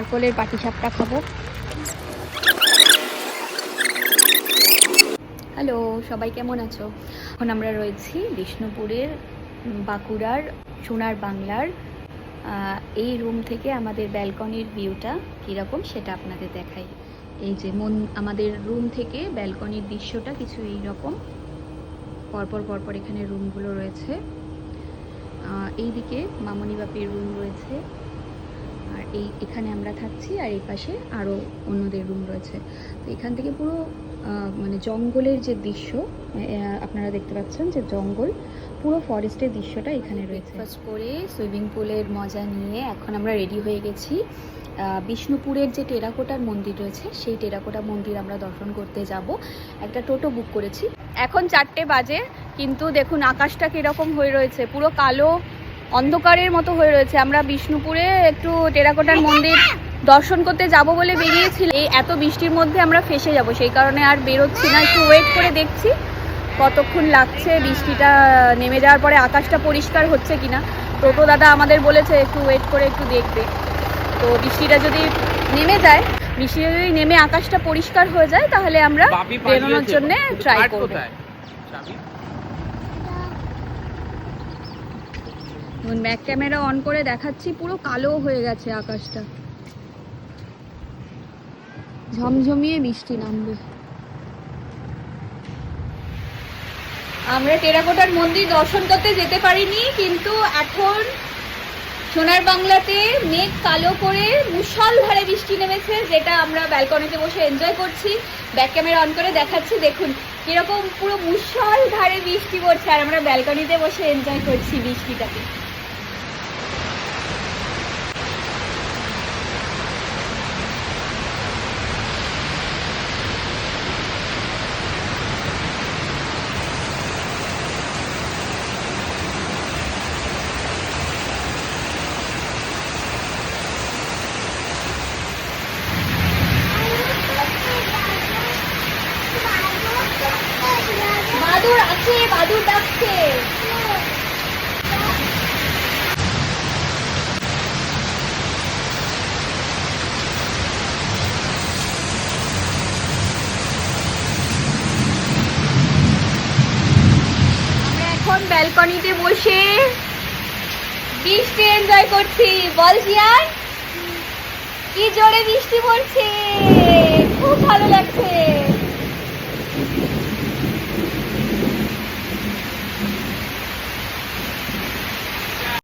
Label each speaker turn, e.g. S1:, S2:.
S1: নারকলের পাটিসাপটা খাবো। হ্যালো, সবাই কেমন আছো? এখন আমরা রয়েছি বিষ্ণুপুরের বাঁকুড়ার সোনার বাংলার। এই রুম থেকে আমাদের ব্যালকনির ভিউটা কীরকম সেটা আপনাদের দেখাই। এই যে আমাদের রুম থেকে ব্যালকনির দৃশ্যটা কিছু এইরকম, পরপর পরপর এখানে রুমগুলো রয়েছে। এইদিকে মামনি বাপির রুম রয়েছে, আর এখানে আমরা থাকছি, আর এই পাশে আরও অন্যদের রুম রয়েছে। তো এখান থেকে পুরো মানে জঙ্গলের যে দৃশ্য আপনারা দেখতে পাচ্ছেন, যে জঙ্গল পুরো ফরেস্টের দৃশ্যটা এখানে রয়েছে। ব্রেকফাস্ট করে সুইমিং পুলের মজা নিয়ে এখন আমরা রেডি হয়ে গেছি। বিষ্ণুপুরের যে টেরাকোটার মন্দির রয়েছে সেই টেরাকোটা মন্দির আমরা দর্শন করতে যাব। একটা টোটো বুক করেছি। এখন 4টে বাজে, কিন্তু দেখুন আকাশটা কীরকম হয়ে রয়েছে, পুরো কালো অন্ধকারের মতো হয়ে রয়েছে। আমরা বিষ্ণুপুরে একটু টেরাকোটার মন্দির দর্শন করতে যাব বলে বেরিয়েছিলাম। এই এত বৃষ্টির মধ্যে আমরা ফেসে যাব, সেই কারণে আর বেরোচ্ছি না। একটু ওয়েট করে দেখছি কতক্ষণ লাগছে বৃষ্টিটা নেমে যাওয়ার পরে আকাশটা পরিষ্কার হচ্ছে কিনা। টোটো দাদা আমাদের বলেছে একটু ওয়েট করে একটু দেখবে। তো বৃষ্টিটা যদি নেমে যায়, বৃষ্টিটা যদি নেমে আকাশটা পরিষ্কার হয়ে যায়, তাহলে আমরা বেরোনোর জন্য ট্রাই করব। ব্যাক ক্যামেরা অন করে দেখাচ্ছি, পুরো কালো হয়ে গেছে আকাশটা, ঝমঝমিয়ে বৃষ্টি নামবে। আমরা টেরাকোটার মন্দির দর্শন করতে যেতে পারিনি, কিন্তু এখন সোনার বাংলাতে মেঘ কালো করে মুষলধারে বৃষ্টি নেমেছে, যেটা আমরা ব্যালকনিতে বসে এনজয় করছি। ব্যাক ক্যামেরা অন করে দেখাচ্ছি, দেখুন কিরকম পুরো মুষলধারে বৃষ্টি পড়ছে, আর আমরা ব্যালকনিতে বসে এনজয় করছি বৃষ্টিটাকে। বাদুর আছে, বাদুর ডাকছে। আমরা এখন ব্যালকনিতে বসে বৃষ্টি এনজয় করছি। বল জিয়ান, কি জোরে বৃষ্টি পড়ছে, খুব ভালো লাগছে।